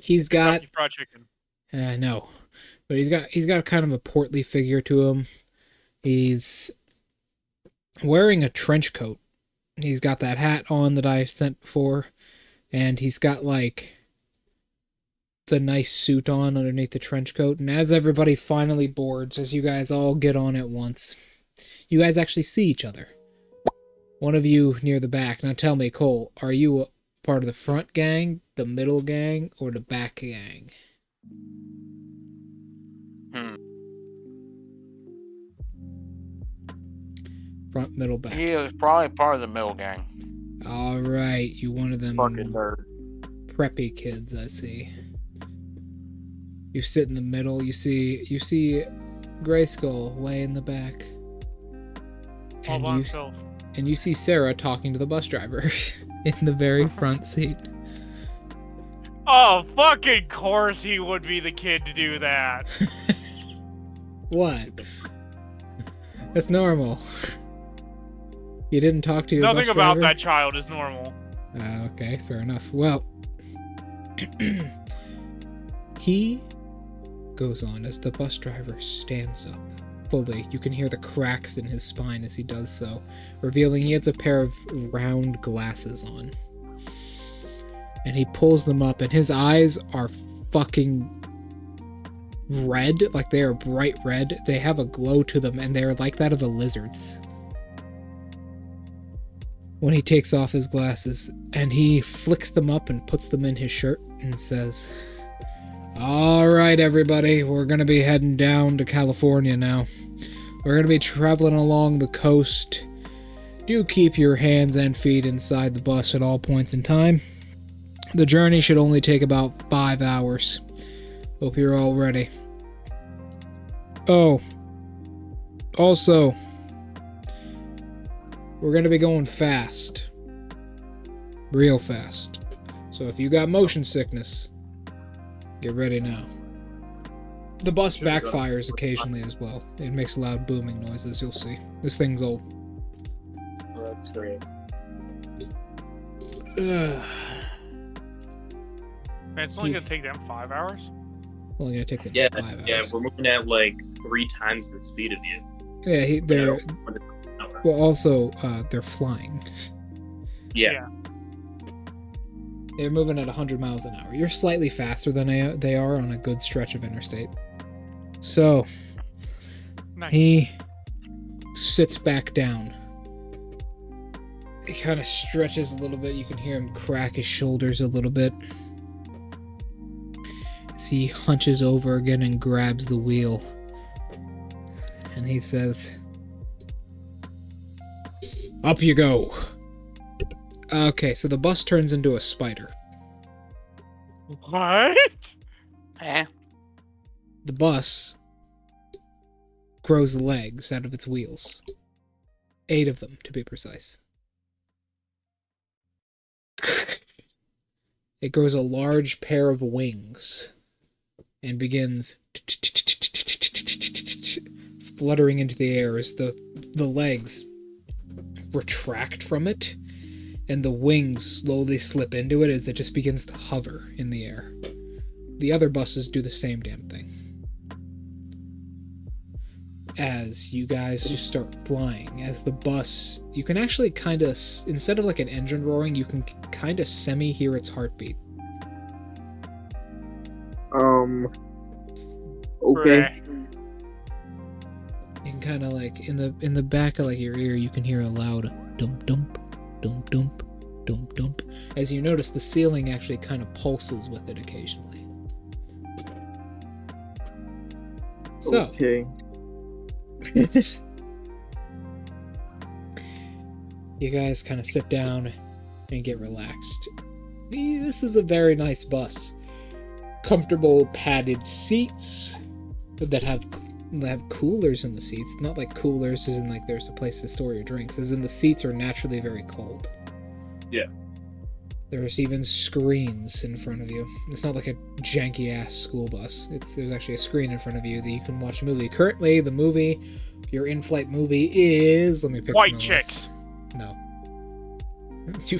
He's got fried chicken. no, but he's got kind of a portly figure to him. He's wearing a trench coat. He's got that hat on that I sent before, and he's got like the nice suit on underneath the trench coat. And as everybody finally boards, as you guys all get on at once, you guys actually see each other. One of you near the back. Now tell me, Cole, are you a part of the front gang, the middle gang, or the back gang? Front, middle, back. He is probably part of the middle gang. All right, you one of them Fucking nerd. preppy kids, I see. You sit in the middle. You see Grayskull way in the back. And you see Sarah talking to the bus driver in the very front seat. Oh, fucking course he would be the kid to do that. What? That's normal. You didn't talk to your bus Nothing driver? about that child is normal. Okay, fair enough. Well, he goes on as the bus driver stands up fully. You can hear the cracks in his spine as he does so, revealing he has a pair of round glasses on. And he pulls them up, and his eyes are fucking red, like they are bright red. They have a glow to them, and they're like that of a lizard's. When he takes off his glasses, and he flicks them up and puts them in his shirt and says, "All right, everybody, we're going to be heading down to California now. We're going to be traveling along the coast. Do keep your hands and feet inside the bus at all points in time. The journey should only take about 5 hours. Hope you're all ready. Oh, also, we're going to be going fast. Real fast. So if you got motion sickness, get ready now." The bus backfires occasionally as well. It makes loud booming noises, you'll see. This thing's old. Oh, that's great. Man, it's only gonna take them 5 hours? Only gonna take them 5 hours. Yeah, we're moving at like 3 times the speed of you. Yeah, they're... Well, also, they're flying. Yeah. They're moving at 100 miles an hour. You're slightly faster than they are on a good stretch of interstate. So, Nice. he sits back down. He kind of stretches a little bit. You can hear him crack his shoulders a little bit. As he hunches over again and grabs the wheel. And he says, "Up you go." Okay, so the bus turns into a spider. What? Eh? The bus grows legs out of its wheels. 8 of them, to be precise. It grows a large pair of wings and begins fluttering into the air as the legs retract from it, and the wings slowly slip into it as it just begins to hover in the air. The other buses do the same damn thing. As you guys just start flying, as the bus, you can actually kind of, instead of like an engine roaring, you can kind of semi-hear its heartbeat. Okay. You can kind of like, in the back of like your ear, you can hear a loud dump dump, dump dump, dump dump. As you notice, the ceiling actually kind of pulses with it occasionally. So. Okay. You guys kind of sit down and get relaxed. This is a very nice bus. Comfortable padded seats that have coolers in the seats. Not like coolers as in like there's a place to store your drinks, as in the seats are naturally very cold. Yeah. There's even screens in front of you. It's not like a janky-ass school bus. There's actually a screen in front of you that you can watch a movie. Currently, the movie, your in-flight movie is... Let me pick White from the Chicks. list. No. It's you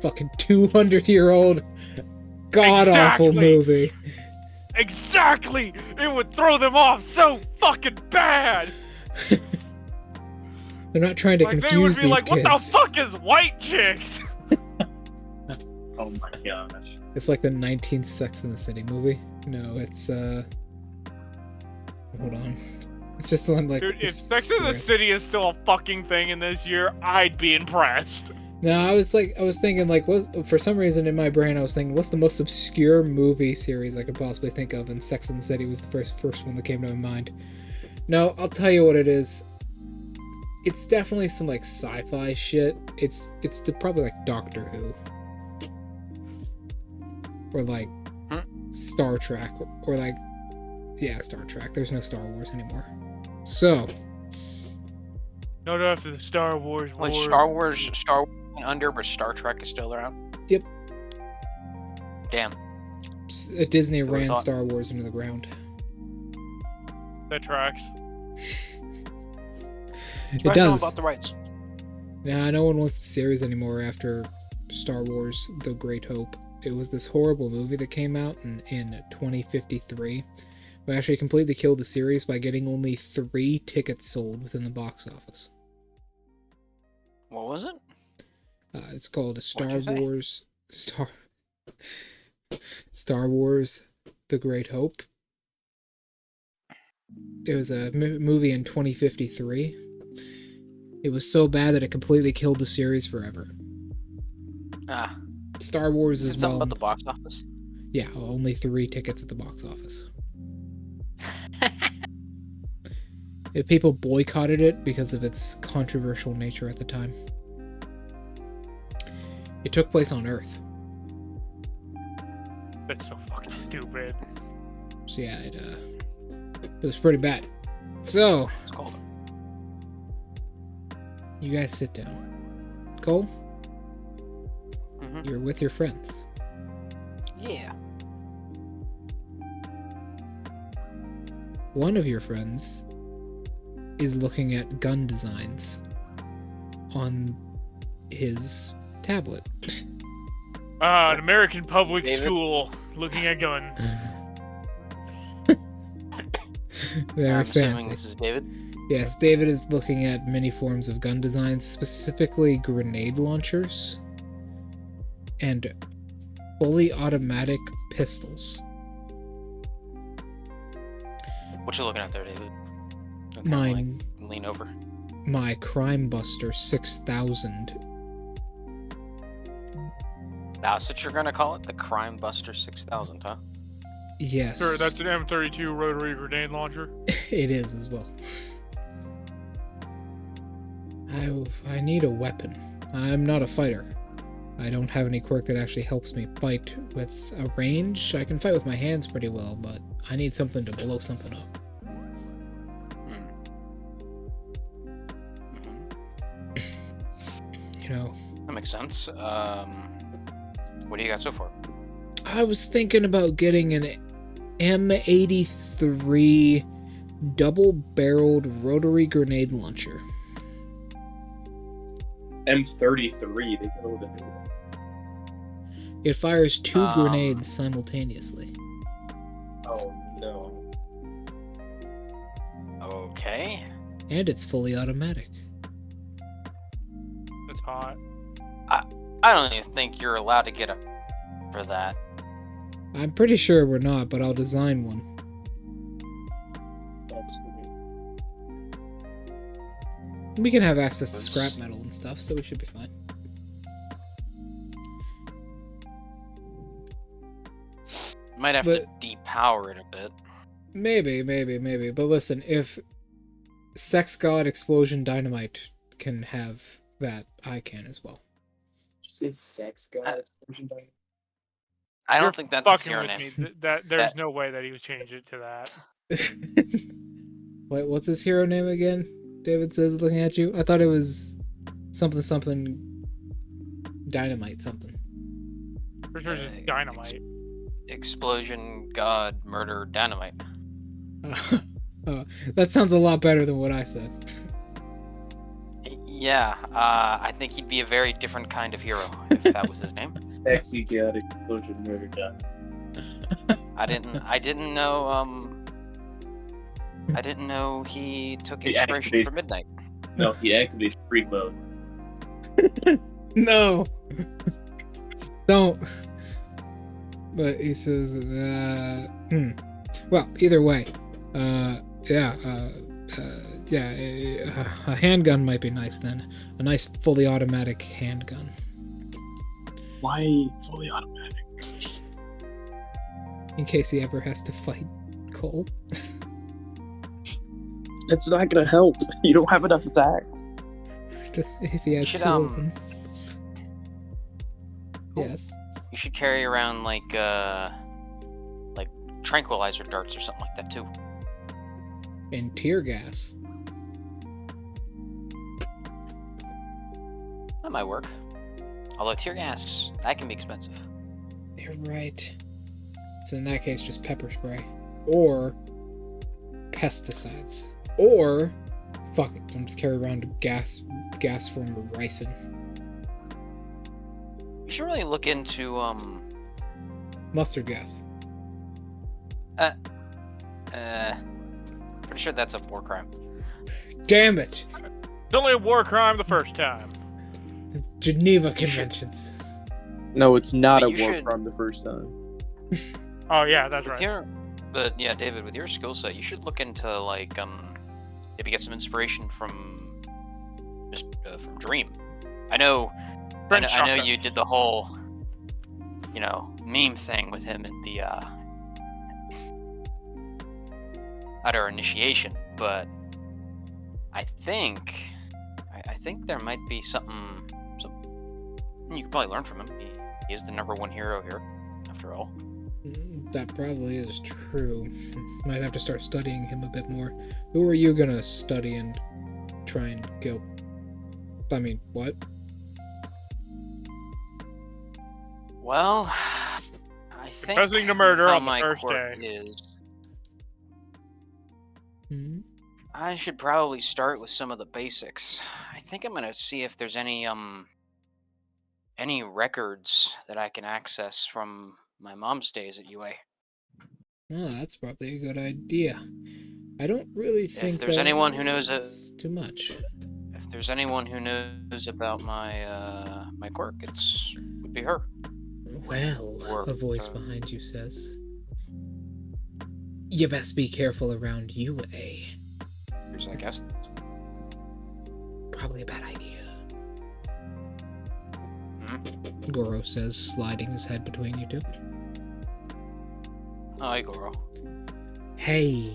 fucking 200-year-old god-awful Exactly. movie. Exactly! It would throw them off so fucking bad! They're not trying to Like, they would confuse be these like, what the kids. fuck is white chicks? Oh my gosh. It's like the 19th Sex and the City movie. No, it's, hold on. It's just something like... Dude, if Sex and the City is still a fucking thing in this year, I'd be impressed. No, I was thinking, like, for some reason in my brain, I was thinking, what's the most obscure movie series I could possibly think of? And Sex and the City was the first one that came to my mind. No, I'll tell you what it is. It's definitely some, like, sci-fi shit. It's probably, like, Doctor Who. Or, like, Star Trek. Or, like, yeah, Star Trek. There's no Star Wars anymore. So... Not after the Star Wars war. Wait, Star Wars went under, but Star Trek is still around? Yep. Damn. Disney Who would've ran thought? Star Wars into the ground. That tracks. It Right, know does. about the rights. Nah, no one wants the series anymore after Star Wars The Great Hope. It was this horrible movie that came out in 2053. We actually completely killed the series by getting only 3 tickets sold within the box office. What was it? It's called a Star What'd you say? Wars... Star Wars The Great Hope. It was a movie in 2053. It was so bad that it completely killed the series forever. Ah. Star Wars Is is it something well... about the box office? Yeah, only 3 tickets at the box office. People boycotted it because of its controversial nature at the time. It took place on Earth. That's so fucking stupid. So yeah, it was pretty bad. So, It's called. you guys sit down. Cole, Mhm. you're with your friends. Yeah. One of your friends is looking at gun designs on his tablet. An American public David? school looking at guns. Very I'm assuming fancy. this is David. Yes, David is looking at many forms of gun designs, specifically grenade launchers and fully automatic pistols. What you looking at there, David? Okay, Mine, like, lean over. my Crime Buster 6000. That's what you're gonna call it? The Crime Buster 6000, huh? Yes, Sure, that's an M32 rotary grenade launcher. it is as well. I need a weapon. I'm not a fighter. I don't have any quirk that actually helps me fight with a range. I can fight with my hands pretty well, but I need something to blow something up. You know, That makes sense. What do you got so far? I was thinking about getting an M83 double-barreled rotary grenade launcher. M33, they can hold it. It fires 2 Um, grenades simultaneously. Oh no. Okay. And it's fully automatic. That's hot. I don't even think you're allowed to get a for that. I'm pretty sure we're not, but I'll design one. That's weird. We can have access to scrap metal and stuff, so we should be fine. Might have to depower it a bit. Maybe. But listen, if Sex God Explosion Dynamite can have that, I can as well. Did you say sex god? I You're don't think that's his fucking hero with name. me. There's no way that he would change it to that. Wait, what's his hero name again? David says, looking at you. I thought it was something dynamite something. For sure, just dynamite. Explosion, God, Murder, Dynamite. Oh, that sounds a lot better than what I said. Yeah, I think he'd be a very different kind of hero if that was his name. Sexy chaotic explosion murder done. I didn't know he took He inspiration activates- from Midnight. No, he activates free mode. No. Don't. But he says, Well, either way, a handgun might be nice then. A nice fully automatic handgun. Why fully automatic? In case he ever has to fight Cole. It's not gonna help. You don't have enough attacks. Just if he has should, two of them. Yes. You should carry around like tranquilizer darts or something like that too. And tear gas. That might work. Although tear gas, that can be expensive. You're right. So in that case, just pepper spray. Or pesticides. Or fuck it, I'm just carry around gas from ricin. You should really look into Mustard gas. pretty sure that's a war crime. Damn it! It's only a war crime the first time. Geneva Conventions. No, it's not But a you war should- crime the first time. Oh yeah, that's With right. But yeah, David, with your skill set, you should look into like maybe get some inspiration from from Dream. I know French I know you shotguns. did the whole meme thing with him at the at our initiation, but I think there might be something you could probably learn from him. He is the #1 hero here, after all. That probably is true. Might have to start studying him a bit more. Who are you gonna study and try and kill? I mean, what? Well, I think Confessing to murder how on the my first quirk day. is, Hmm? I should probably start with some of the basics. I think I'm gonna see if there's any records that I can access from my mom's days at UA. Oh, that's probably a good idea. I don't really think there's that anyone who knows it's too much. If there's anyone who knows about my my quirk, would be her. Well, Or, a voice behind you says, you best be careful around UA. Here's I guess. Probably a bad idea. Hmm? Goro says, sliding his head between you two. Oh, hey, Goro. Hey.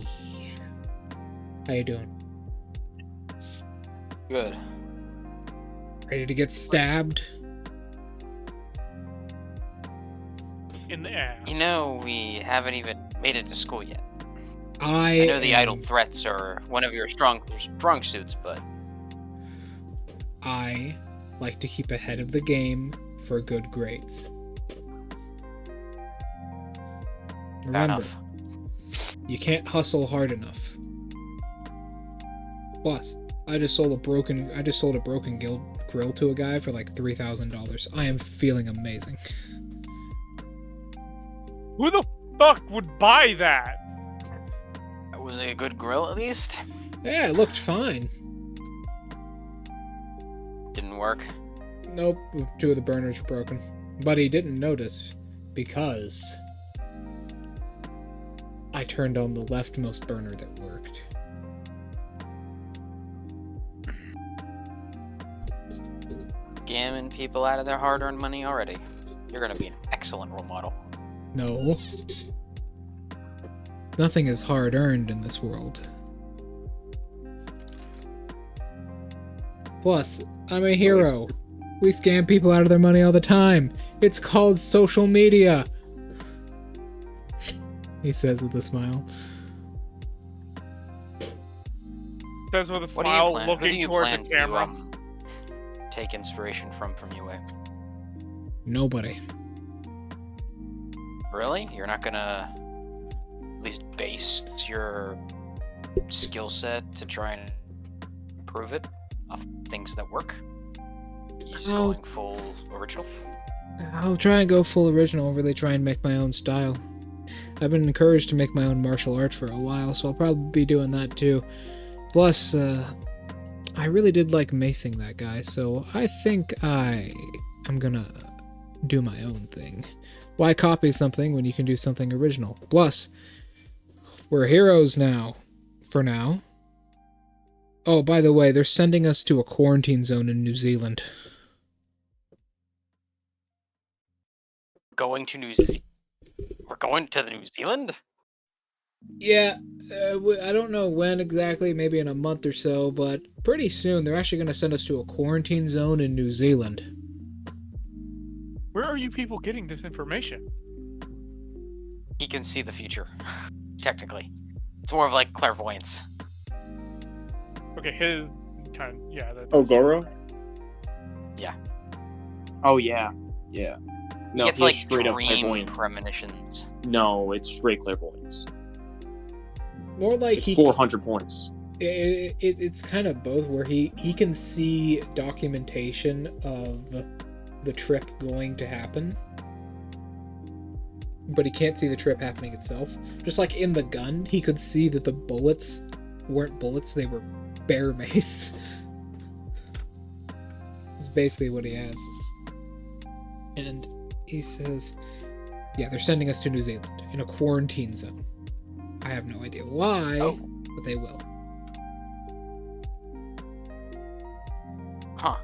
How you doing? Good. Ready to get stabbed? In the ass. You know, we haven't even made it to school yet. I I know the idle am- threats are one of your strong suits, but I like to keep ahead of the game for good grades. fair Remember, enough. you can't hustle hard enough. Plus, I just sold a broken grill to a guy for like $3,000. I am feeling amazing. Who the fuck would buy that? Was it a good grill at least? Yeah, it looked fine. Didn't work. Nope, 2 of the burners were broken. But he didn't notice because I turned on the leftmost burner that worked. Scamming people out of their hard-earned money already. You're gonna be an excellent role model. No. Nothing is hard earned in this world. Plus, I'm a hero. We scam people out of their money all the time. It's called social media. He says with a smile. Says with a What do you smile, plan? Who do looking you towards the plan camera. to take inspiration from UA? Nobody. Really? You're not gonna at least base your skill set to try and improve it off things that work? You just Well- going full original? I'll try and go full original, really try and make my own style. I've been encouraged to make my own martial arts for a while, so I'll probably be doing that too. Plus, I really did like macing that guy, so I think I'm gonna do my own thing. Why copy something when you can do something original? Plus, we're heroes now. For now. Oh, by the way, they're sending us to a quarantine zone in New Zealand. We're going to the New Zealand? Yeah, I don't know when exactly, maybe in a month or so, but pretty soon they're actually going to send us to a quarantine zone in New Zealand. Where are you people getting this information? He can see the future, technically. It's more of like clairvoyance. Okay, his kind. Yeah. Oh, Goro? Yeah. Oh, yeah. Yeah. No, It's he has like straight up dream clairvoyance. premonitions. No, it's straight clairvoyance. More like It's 400 points. It's kind of both, where he can see documentation of the trip going to happen, but he can't see the trip happening itself. Just like in the gun, he could see that the bullets weren't bullets, they were bear mace. It's basically what he has. And he says, yeah, they're sending us to New Zealand in a quarantine zone. I have no idea why, but they will. Huh.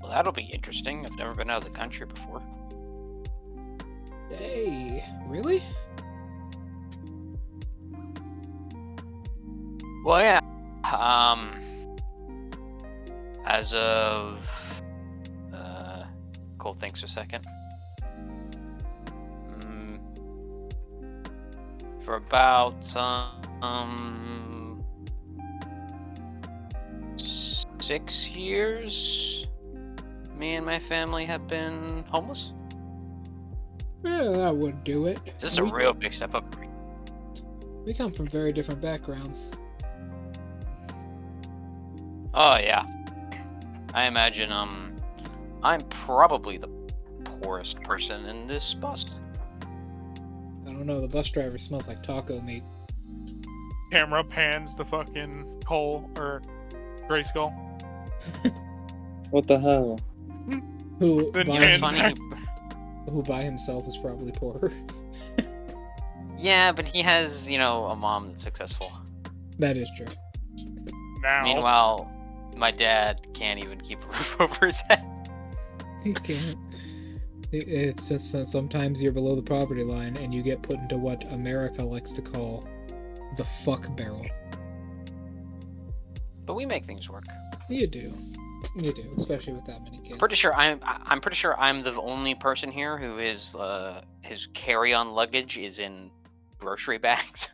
Well, that'll be interesting. I've never been out of the country before. Hey, really? Well, yeah. As of... Cole thinks a second. For about, 6 years, me and my family have been homeless. Yeah, that would do it. This is a real big step up. We come from very different backgrounds. Oh, yeah. I imagine, I'm probably the poorest person in this bus. I don't know, the bus driver smells like taco meat. Camera pans the fucking Cole or Grayskull. What the hell? Who Then by, It's funny. who by himself is probably poorer. Yeah, but he has, a mom that's successful. That is true. Now. Meanwhile, my dad can't even keep a roof over his head. He can't. It's just sometimes you're below the poverty line and you get put into what America likes to call the fuck barrel. But we make things work. You do, especially with that many kids. I'm pretty sure I'm the only person here who is his carry-on luggage is in grocery bags.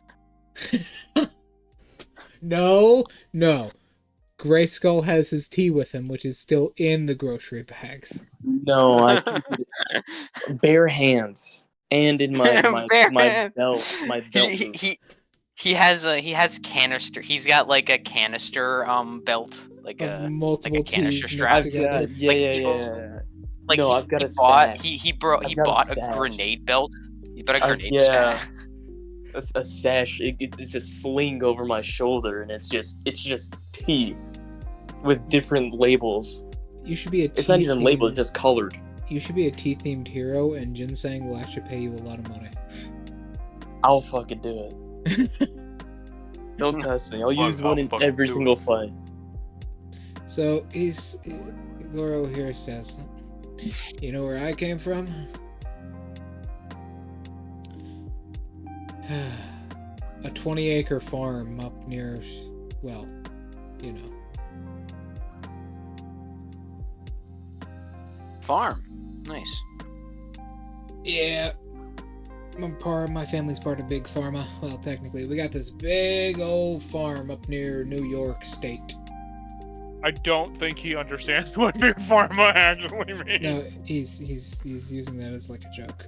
No. Grayskull has his tea with him, which is still in the grocery bags. No, I keep it bare hands and in my belt. My belt. He has canister. He's got like a canister belt, like Of multiple like a canister teas strap. mixed together. Yeah. Like No, he, I've got he a bought sash. he I've got bought a a sash. grenade belt. He bought a grenade yeah. strap. A sash. It's a sling over my shoulder, and it's just tea with different labels. You should be a It's not even labeled; it's just colored. You should be a tea-themed hero, and Ginseng will actually pay you a lot of money. I'll fucking do it. Don't test me. I'll use one in every single fight. So Goro here says, you know where I came from? A 20-acre farm up near, well, you know. Farm. Nice. Yeah. My family's part of Big Pharma. Well, technically, we got this big old farm up near New York State. I don't think he understands what Big Pharma actually means. No, he's using that as like a joke.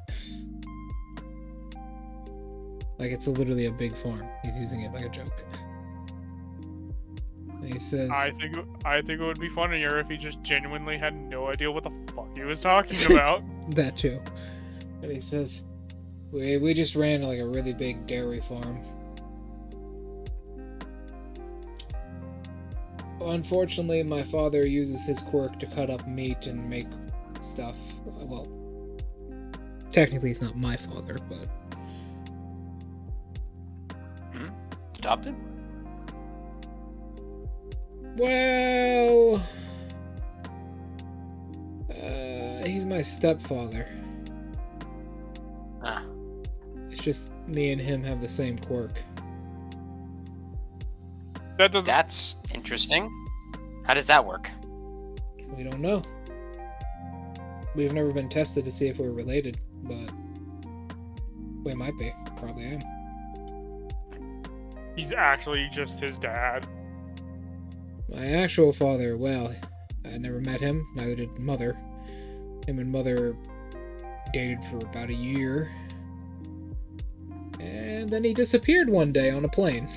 Like it's literally a big farm. He's using it like a joke. He says, I think it would be funnier if he just genuinely had no idea what the fuck he was talking about. that too. And he says, we just ran like a really big dairy farm. Unfortunately, my father uses his quirk to cut up meat and make stuff. Well, technically he's not my father, but... Adopted? Well... he's my stepfather. Ah. It's just me and him have the same quirk. That doesn't. That's interesting. How does that work? We don't know. We've never been tested to see if we're related, but we might be. Probably am. He's actually just his dad. My actual father, well, I never met him, neither did Mother. Him and Mother dated for about a year. And then he disappeared one day on a plane.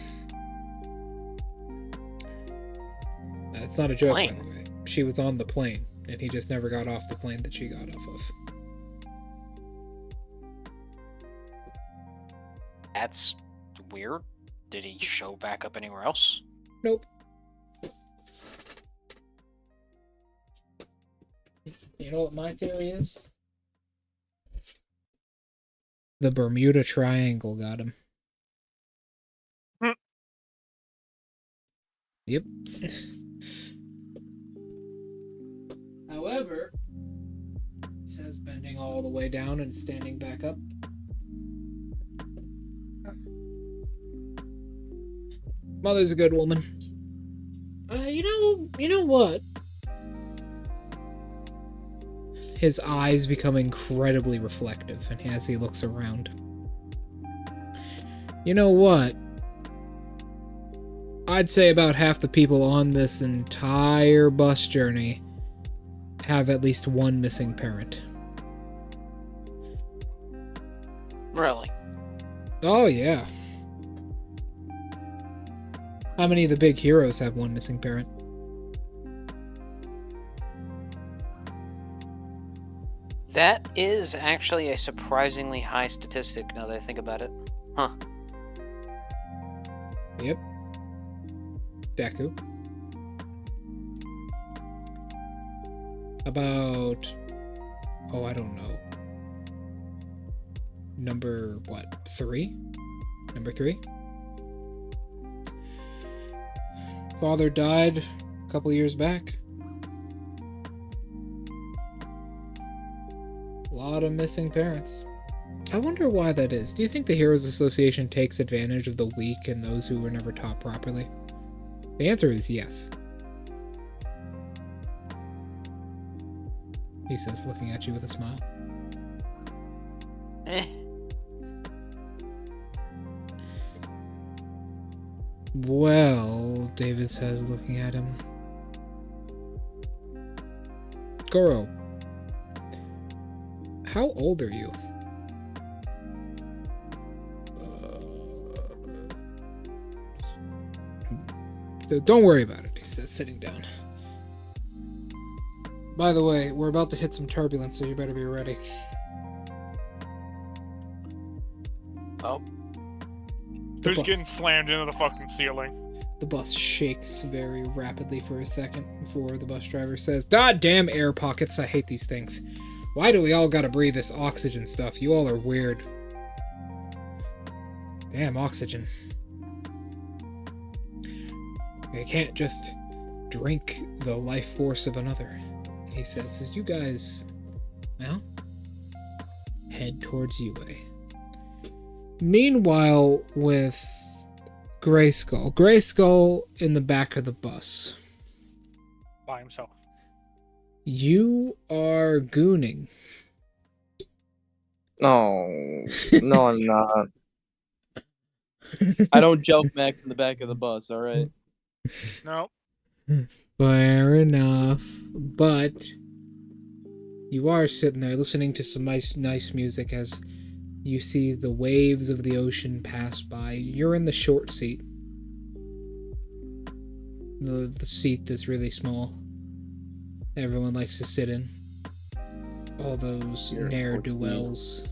It's not a joke, by the way. She was on the plane, and he just never got off the plane that she got off of. That's weird. Did he show back up anywhere else? Nope. You know what my theory is? The Bermuda Triangle got him. Yep. However, it says bending all the way down and standing back up. Mother's a good woman. You know what? His eyes become incredibly reflective, and as he looks around. You know what? I'd say about half the people on this entire bus journey have at least one missing parent. Really? Oh, yeah. How many of the big heroes have one missing parent? That is actually a surprisingly high statistic now that I think about it. Huh. Yep. Deku. About... oh, I don't know. Number, what, 3? Number 3? Father died a couple years back. A lot of missing parents. I wonder why that is. Do you think the Heroes Association takes advantage of the weak and those who were never taught properly? The answer is yes. He says, looking at you with a smile. Eh. Well, David says, looking at him. Goro, how old are you? Don't worry about it, he says, sitting down. By the way, we're about to hit some turbulence, so you better be ready. Oh. Who's getting slammed into the fucking ceiling? The bus shakes very rapidly for a second before the bus driver says, "God damn air pockets, I hate these things. Why do we all gotta breathe this oxygen stuff? You all are weird." Damn oxygen. You can't just drink the life force of another, he says, as you guys, well, head towards UA. Meanwhile, with Grayskull in the back of the bus. By himself. You are gooning. No, no, I'm not. I don't jump Max in the back of the bus, alright? No. Fair enough. But you are sitting there listening to some nice music as you see the waves of the ocean pass by. You're in the short seat. The seat that's really small. Everyone likes to sit in. All those You're 14. ne'er-do-wells.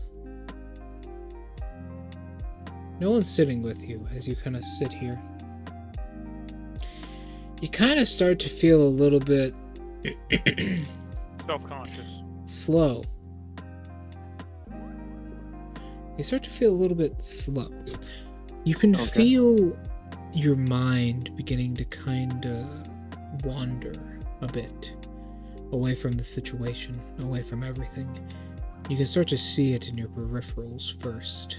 No one's sitting with you as you kind of sit here. You kind of start to feel a little bit Self-conscious. slow. You start to feel a little bit slow. You can feel your mind beginning to kind of wander a bit away from the situation, away from everything. You can start to see it in your peripherals first.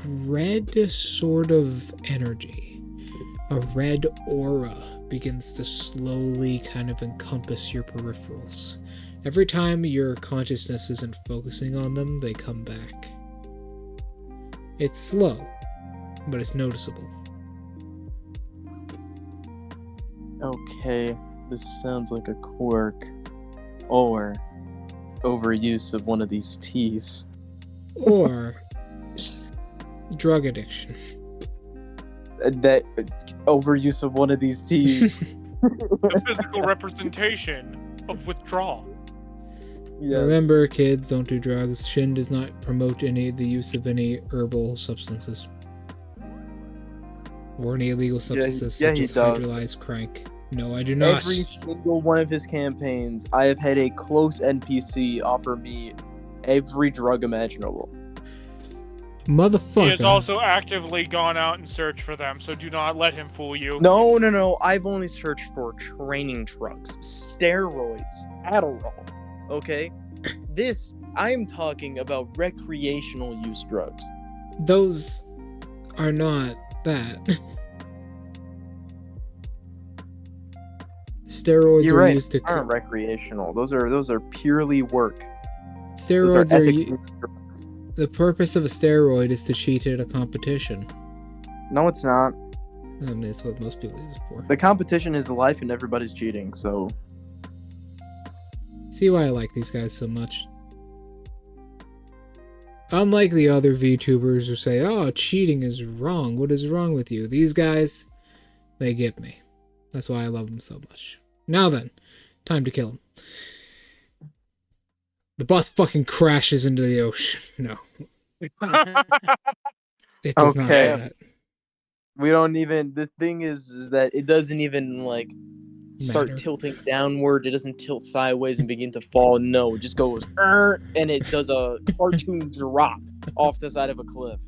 Red sort of energy, a red aura begins to slowly kind of encompass your peripherals. Every time your consciousness isn't focusing on them, they come back. It's slow, but it's noticeable. Okay, this sounds like a quirk. Or overuse of one of these teas. Or drug addiction. That overuse of one of these teas. The physical representation of withdrawal. Yes. Remember, kids, don't do drugs. Shin does not promote the use of any herbal substances. Or any illegal substances such he as does. hydrolyzed crank. No, I do not. Every single one of his campaigns, I have had a close NPC offer me every drug imaginable. Motherfucker. He has also actively gone out and searched for them, so do not let him fool you. No. I've only searched for training drugs, steroids, Adderall. Okay? I am talking about recreational use drugs. Those are not that. Steroids You're are right. used to. Those aren't recreational. Those are purely work. Those Steroids are are. ethics use drugs. The purpose of a steroid is to cheat at a competition. No, it's not. I mean, that's what most people use it for. The competition is life, and everybody's cheating. So See why I like these guys so much. Unlike the other VTubers who say, "Oh, cheating is wrong. What is wrong with you?" These guys, they get me. That's why I love them so much. Now then, time to kill him. The bus fucking crashes into the ocean. No. It does not do Okay. that. we don't even. The thing is that it doesn't even start Matter. tilting downward. It doesn't tilt sideways and begin to fall. No, it just goes and it does a cartoon drop off the side of a cliff.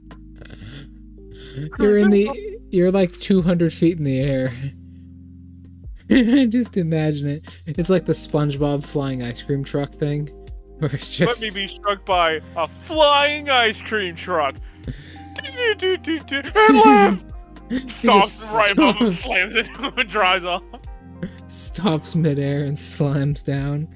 You're like 200 feet in the air. Just imagine it. It's like the SpongeBob flying ice cream truck thing. Where it's just... Let me be struck by a flying ice cream truck. And live! Stops right above him, slams it, and drives off. Stops midair and slams down.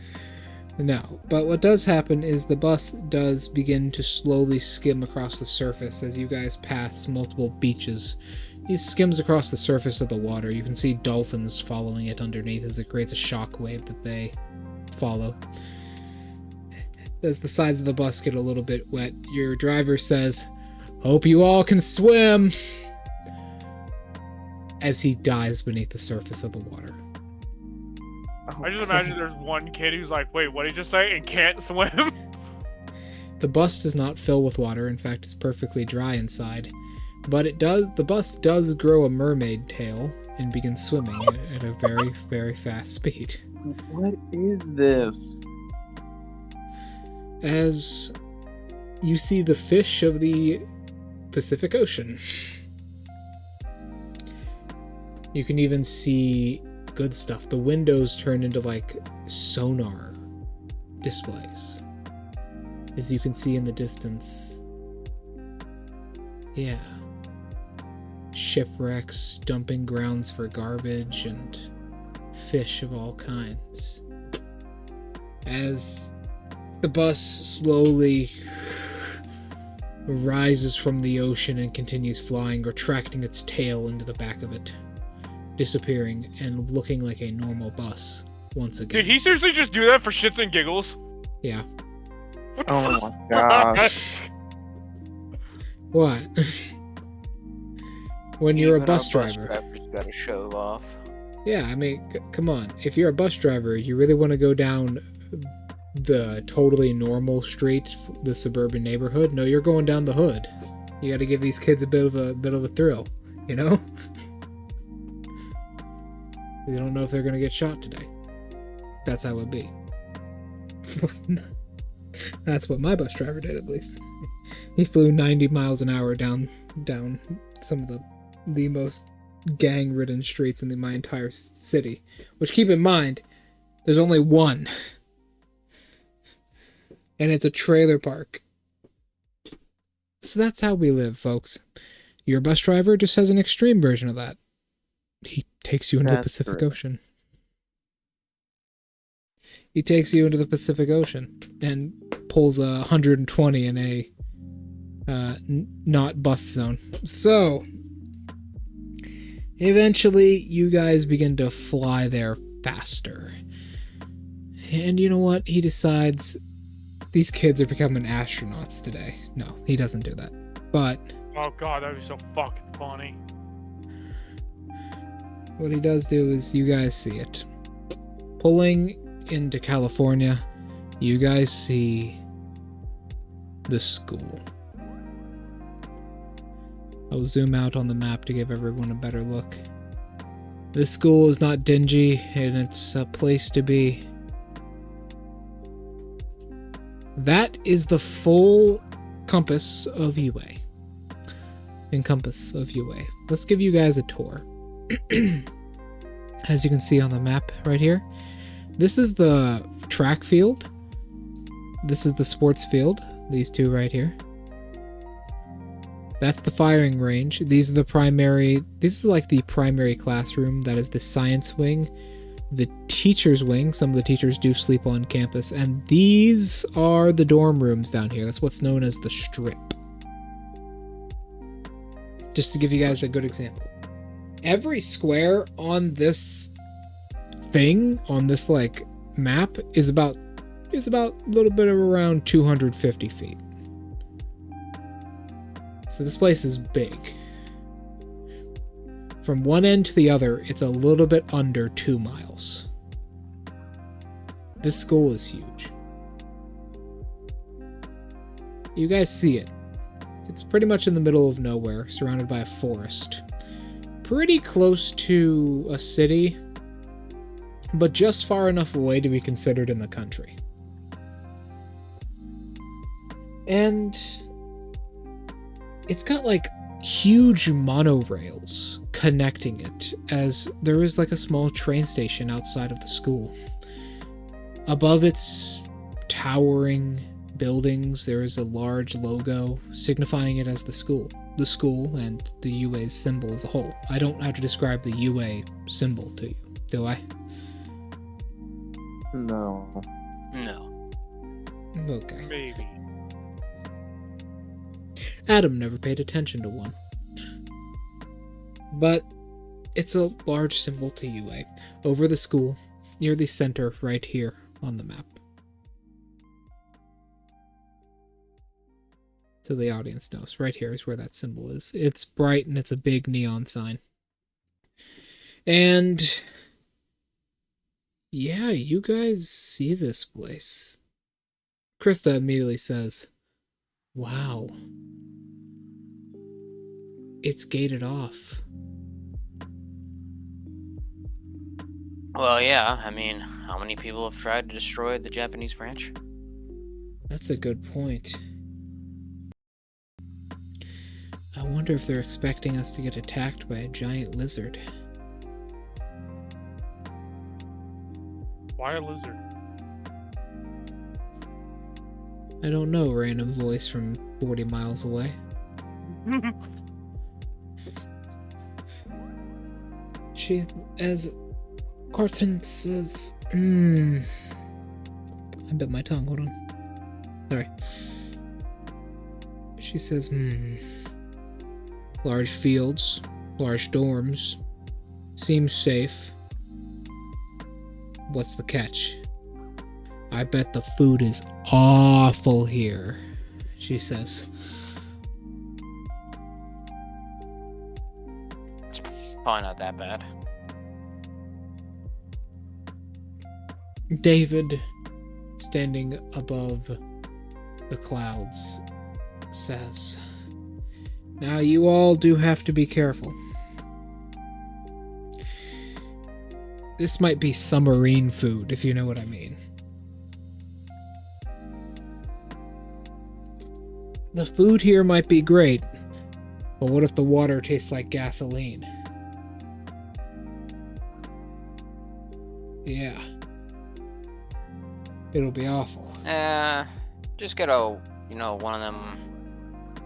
No, but what does happen is the bus does begin to slowly skim across the surface as you guys pass multiple beaches. He skims across the surface of the water. You can see dolphins following it underneath as it creates a shock wave that they follow. As the sides of the bus get a little bit wet, your driver says, "Hope you all can swim," as he dives beneath the surface of the water. I just imagine there's one kid who's like, wait, what did he just say? And can't swim? The bus does not fill with water. In fact, it's perfectly dry inside. But the bus does grow a mermaid tail and begins swimming at a very, very fast speed. What is this? As you see the fish of the Pacific Ocean. You can even see good stuff. The windows turn into sonar displays. As you can see in the distance. Yeah. Shipwrecks, dumping grounds for garbage, and fish of all kinds. As the bus slowly rises from the ocean and continues flying, retracting its tail into the back of it, disappearing and looking like a normal bus once again. Did he seriously just do that for shits and giggles? Yeah. What the Oh fuck? my gosh. What? When you're Even a bus our driver. Bus drivers gotta show off. Yeah, I mean, come on. If you're a bus driver, you really want to go down the totally normal street, the suburban neighborhood? No, you're going down the hood. You got to give these kids a bit of a thrill, you know? You don't know if they're gonna get shot today. That's how it be. That's what my bus driver did, at least. He flew 90 miles an hour down some of the most gang-ridden streets in my entire city. Which, keep in mind, there's only one. And it's a trailer park. So that's how we live, folks. Your bus driver just has an extreme version of that. He takes you into the Pacific Ocean. He takes you into the Pacific Ocean and pulls a 120 in a not bus zone. So, eventually, you guys begin to fly there faster. And you know what? He decides these kids are becoming astronauts today. No, he doesn't do that. But Oh god, that'd be so fucking funny. what he does do is you guys see it. Pulling into California, you guys see the school. I'll zoom out on the map to give everyone a better look. This school is not dingy, and it's a place to be. That is the full compass of UA. Encompass of UA. Let's give you guys a tour. As you can see on the map right here, this is the track field. This is the sports field. These two right here. That's the firing range. These are this is like the primary classroom. That is the science wing. The teacher's wing. Some of the teachers do sleep on campus. And these are the dorm rooms down here. That's what's known as the strip. Just to give you guys a good example. Every square on this thing, on this like map, is about a little bit of around 250 feet. So this place is big. From one end to the other, it's a little bit under 2 miles. This school is huge. You guys see it. It's pretty much in the middle of nowhere, surrounded by a forest. Pretty close to a city, but just far enough away to be considered in the country. And it's got like huge monorails connecting it, as there is like a small train station outside of the school. Above its towering buildings, there is a large logo signifying it as the school. The school and the UA's symbol as a whole. I don't have to describe the UA symbol to you, do I? No. No. Okay. Maybe. Adam never paid attention to one. But it's a large symbol to UA. Over the school, near the center right here on the map. So the audience knows. Right here is where that symbol is. It's bright and it's a big neon sign. And yeah, you guys see this place. Krista immediately says, "Wow. It's gated off." Well, yeah, I mean, how many people have tried to destroy the Japanese branch? That's a good point. I wonder if they're expecting us to get attacked by a giant lizard. Why a lizard? I don't know, random voice from 40 miles away. As Carson says, I bit my tongue, hold on. Sorry. She says, large fields, large dorms, seems safe. What's the catch? I bet the food is awful here, she says. Probably not that bad. David, standing above the clouds, says, "Now you all do have to be careful. This might be submarine food, if you know what I mean. The food here might be great, but what if the water tastes like gasoline? Yeah. It'll be awful." Just get a, one of them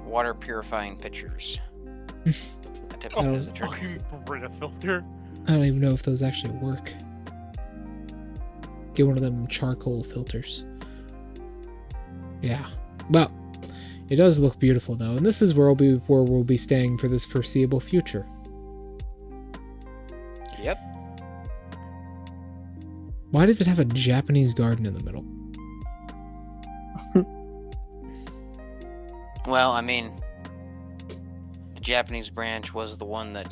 water purifying pitchers. That typically does the trick. Fucking Brita filter. I don't even know if those actually work. Get one of them charcoal filters. Yeah. Well, it does look beautiful though, and this is where we'll be staying for this foreseeable future. Yep. Why does it have a Japanese garden in the middle? Well, I mean, the Japanese branch was the one that,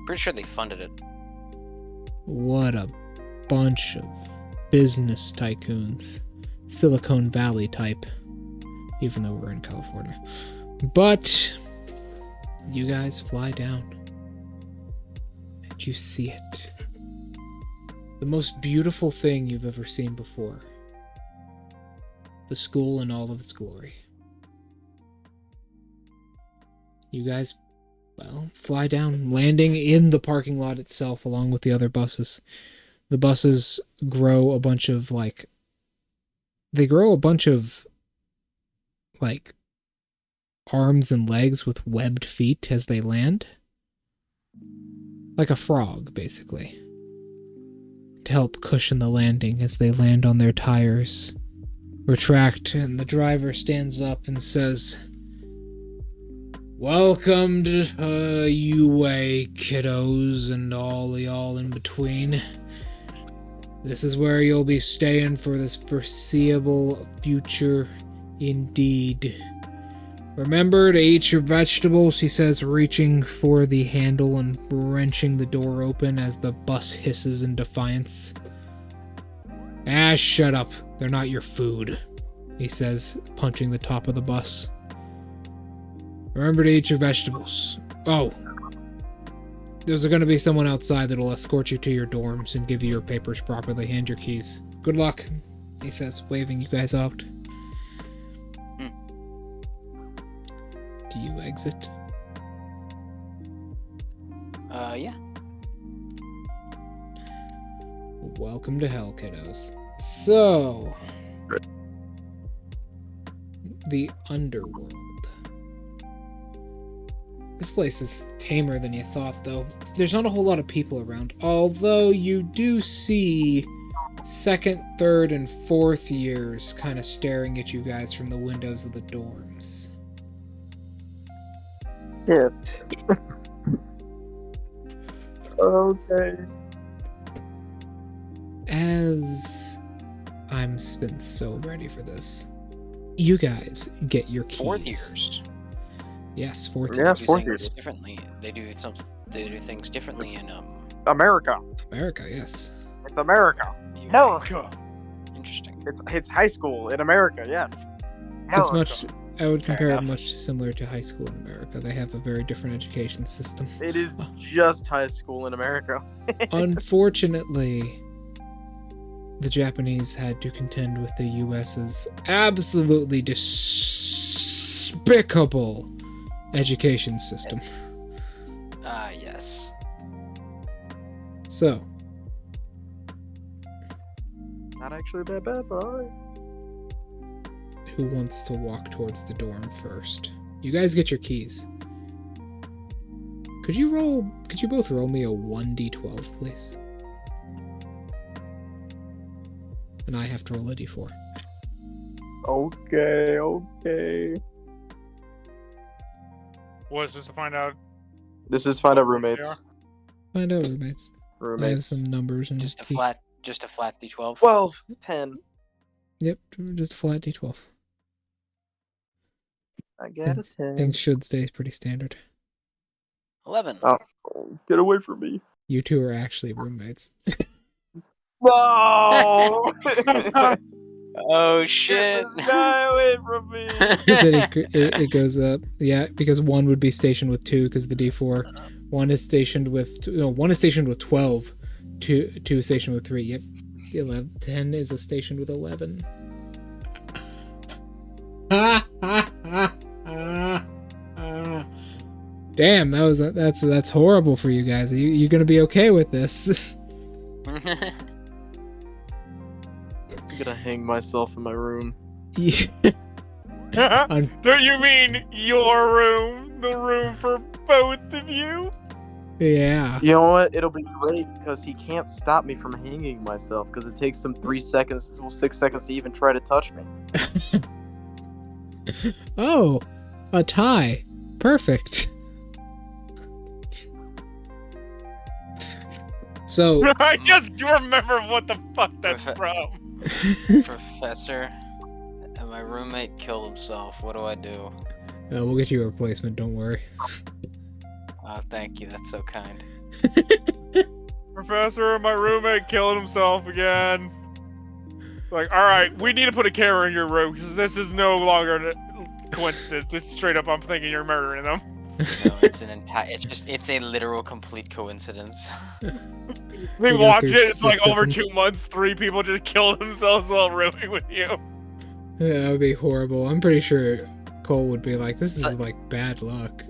pretty sure they funded it. What a bunch of business tycoons. Silicon Valley type. Even though we're in California. But you guys fly down. And you see it. The most beautiful thing you've ever seen before. The school in all of its glory. You guys, well, fly down, landing in the parking lot itself along with the other buses. The buses grow a bunch of, arms and legs with webbed feet as they land. Like a frog, basically. To help cushion the landing as they land on their tires. Retract, and the driver stands up and says, "Welcome to UA, kiddos, and all y'all in between. This is where you'll be staying for this foreseeable future, indeed. Remember to eat your vegetables," he says, reaching for the handle and wrenching the door open as the bus hisses in defiance. "Ah, shut up. They're not your food," he says, punching the top of the bus. "Remember to eat your vegetables. Oh, there's going to be someone outside that'll escort you to your dorms and give you your papers properly. Hand your keys. Good luck," he says, waving you guys out. Do you exit? Yeah. Welcome to hell, kiddos. So, the underworld. This place is tamer than you thought, though. There's not a whole lot of people around, although you do see second, third, and fourth years kind of staring at you guys from the windows of the dorms. Shit. Okay. As I'm been so ready for this, you guys get your keys. Fourth years. Yes, fourth Yeah, years. Do fourth things years. differently. They do things differently in America. America, yes. It's America. UK. America. Interesting. It's high school in America, yes. It's America. much. I would compare it enough. much similar to high school in America. They have a very different education system. It is just high school in America. Unfortunately, the Japanese had to contend with the US's absolutely despicable education system. Yes. So, Not actually that bad, but alright. who wants to walk towards the dorm first? You guys get your keys. Could you both roll me a 1d12, please? And I have to roll a d4. Okay. What is this to find out? This is find out They roommates. are? Find out, roommates. I have Roommates. some numbers and Just a flat D12. 12, 10. Yep, just a flat d12. I got a 10. Things should stay pretty standard. 11. Oh, get away from me. You two are actually roommates. No! Oh shit! Get this guy away from me! Because it goes up. Yeah, because 1 would be stationed with 2 because the D4. 1 is stationed with 1 is stationed with 12. 2 is stationed with 3. Yep. 10 is stationed with 11. Damn, that's horrible for you guys. You gonna be okay with this? I'm gonna hang myself in my room. Do you mean your room? The room for both of you? Yeah. You know what? It'll be great because he can't stop me from hanging myself because it takes him 6 seconds to even try to touch me. Oh, a tie. Perfect. So I just remember what the fuck that's from. Professor, my roommate killed himself. What do I do? we'll get you a replacement. Don't worry. Oh, thank you. That's so kind. Professor, my roommate killed himself again. Like, alright, we need to put a camera in your room because this is no longer a coincidence. It's straight up, I'm thinking you're murdering them. No, it's a literal complete coincidence. We You go watch it, through it's like 6 of over them. 2 months, 3 people just killed themselves while rooming with you. Yeah, that would be horrible. I'm pretty sure Cole would be like, "This is like bad luck."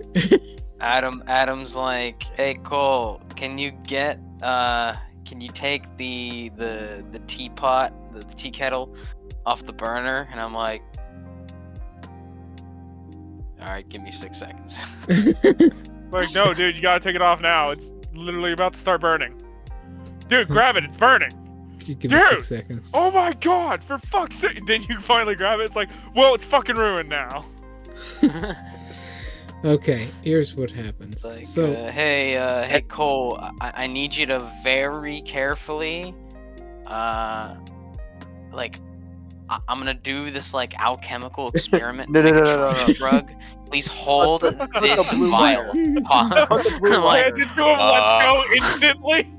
Adam's like, hey Cole, can you take the teapot, the tea kettle off the burner? And I'm like, alright, give me 6 seconds. Like, no, dude, you gotta take it off now. It's literally about to start burning. Dude, grab it, it's burning. You give me Dude! 6 seconds. Oh my god, for fuck's sake. Then you finally grab it, it's like, well, it's fucking ruined now. Okay, here's what happens. Like, So hey Cole, I need you to very carefully, like, I'm gonna do this like alchemical experiment to No, make no, a no. drug. Please hold this blue vial. Like, Does it do a let's go instantly?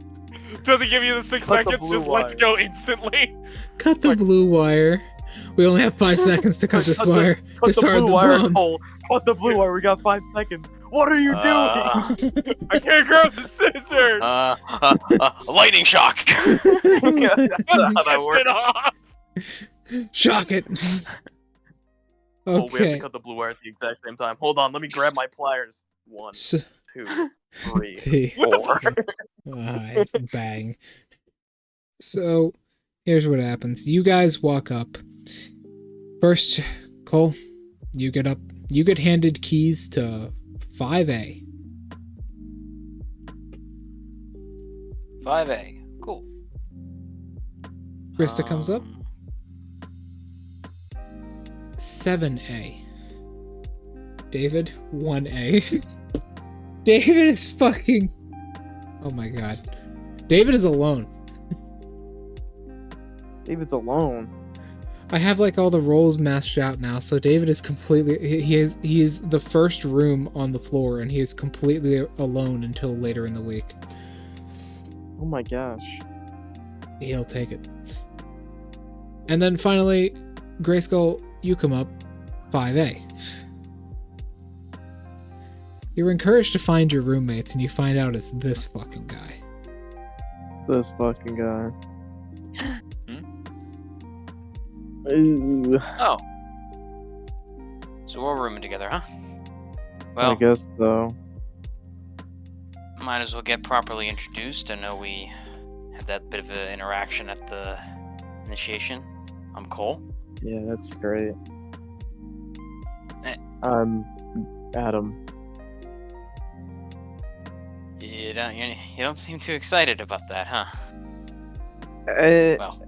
Does it give you the 6 Cut the seconds? blue Just let's wire. go instantly? cut the blue wire. We only have 5 seconds to cut this wire to Cut the start blue the wire, bomb. Cole. Cut the blue wire. We got 5 seconds. What are you doing? I can't grab the scissors! lightning shock. That's not how that Touched works. it off! Shock it. Oh, we have to Okay. cut the blue wire at the exact same time. Hold on, let me grab my pliers. 1, So, 2, 3, the- 4. bang. So, here's what happens. You guys walk up. First, Cole, you get up. You get handed keys to 5A. 5A. Cool. Krista comes up. Um, 7A. David, 1A. David is fucking... Oh my god. David is alone. David's alone. I have like all the roles matched out now, so David is completely... He is the first room on the floor, and he is completely alone until later in the week. Oh my gosh. He'll take it. And then finally, Grayskull, you come up, 5A. You're encouraged to find your roommates, and you find out it's this fucking guy. This fucking guy. Hmm? Ooh, Oh. So we're rooming together, huh? I Well, guess so. might as well get properly introduced. I know we had that bit of an interaction at the initiation. I'm Cole. Yeah, that's great. Eh. I'm Adam. You don't seem too excited about that, huh? Well,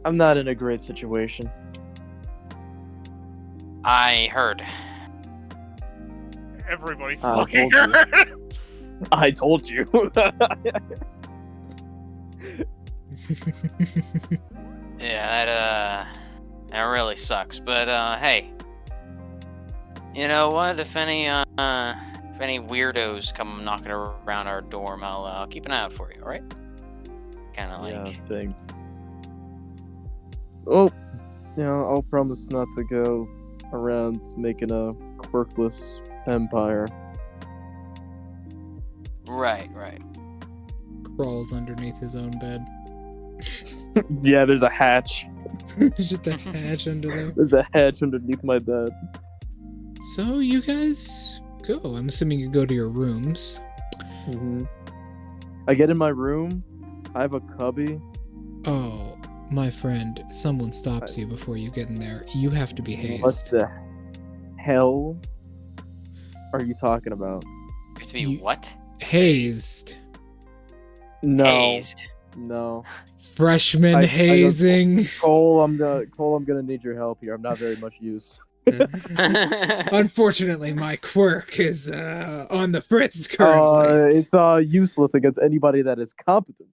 I'm not in a great situation. I heard. Everybody I fucking told you. heard. I told you. Yeah, that really sucks. But hey, you know what? If if any weirdos come knocking around our dorm, I'll keep an eye out for you. All right? Kind of Yeah, like. thanks. Oh, yeah, I'll promise not to go around making a quirkless empire. Right. Crawls underneath his own bed. Yeah, there's a hatch. There's just a hatch under there. There's a hatch underneath my bed. So you guys go. I'm assuming you go to your rooms. I get in my room. I have a cubby. Oh, my friend, someone stops you before you get in there. You have to be What hazed. the hell are you talking about? You have to be You- what? Hazed. No, Hazed. no. Freshman I don't- hazing. Cole, I'm gonna need your help here. I'm not very much use. Unfortunately, my quirk is on the fritz currently. It's useless against anybody that is competent.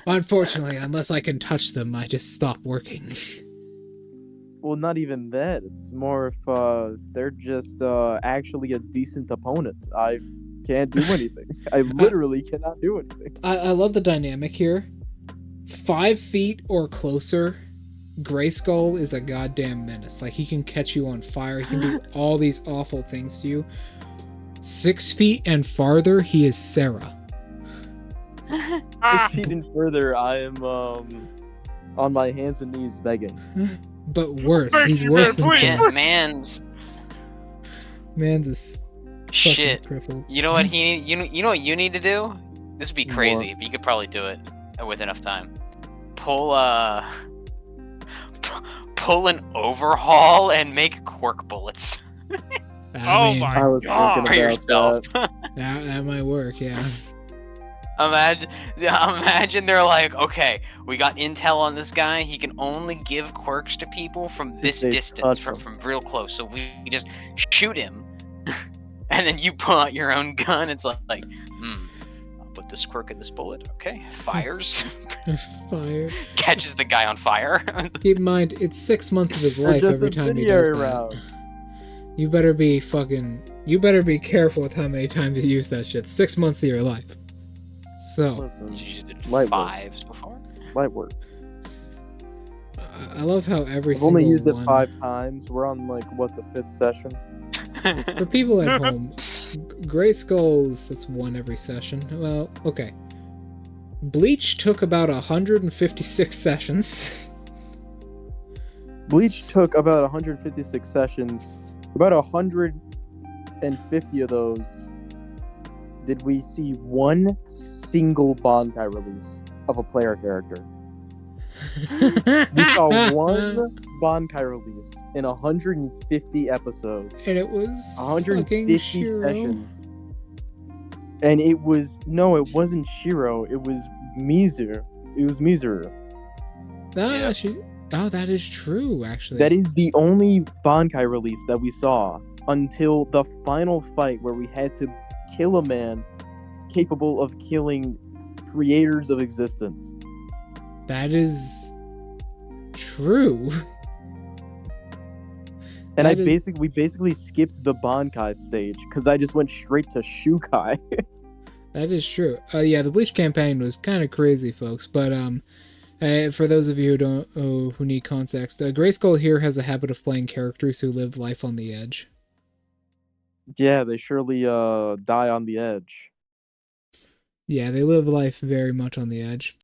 Unfortunately, unless I can touch them, I just stop working. Well, not even that. It's more if they're just actually a decent opponent. I can't do anything. I literally cannot do anything. I love the dynamic here. 5 feet or closer, Grayskull is a goddamn menace. Like, he can catch you on fire. He can do all these awful things to you. 6 feet and farther, he is Sarah. 6 feet and further, I am on my hands and knees begging. But worse. Thank He's you, worse man, than please. Sarah. Man's Man's is fucking shit. crippled. You know what you know what you need to do? This would be crazy, but you could probably do it with enough time. Pull an overhaul and make quirk bullets I mean, my I was God. for thinking yourself. about that might work, yeah. Imagine they're like, okay, we got intel on this guy. He can only give quirks to people from this they distance, touch from, him. from real close. So we just shoot him, and then you pull out your own gun. It's like, I'll put this quirk in this bullet. Okay, fires, Fire. catches the guy on fire. Keep in mind, it's 6 months of his They're life just every time he does incendiary that. rounds. You better be careful with how many times you use that shit. 6 months of your life. So, Listen, You just did Light work. 5 so far. light work. I love how every I've single only used it one... 5 times. We're on like what, the 5th session? For people at home, Grayskulls, that's one every session. Well, okay. Bleach took about 156 sessions. Bleach took about 156 sessions. About 150 of those did we see one single Bankai release of a player character. We saw one Bankai release in 150 episodes, And it was fucking 150 Shiro. sessions. And it wasn't Shiro, it was Mizu. It was Mizuru. Yeah. Oh, that is true, actually. That is the only Bankai release that we saw until the final fight where we had to kill a man capable of killing creators of existence. That is true. And That is- we basically skipped the Bankai stage because I just went straight to Shukai. That is true. Yeah, the Bleach campaign was kind of crazy, folks. But for those of you who need context, Grayskull here has a habit of playing characters who live life on the edge. Yeah, they surely die on the edge. Yeah, they live life very much on the edge.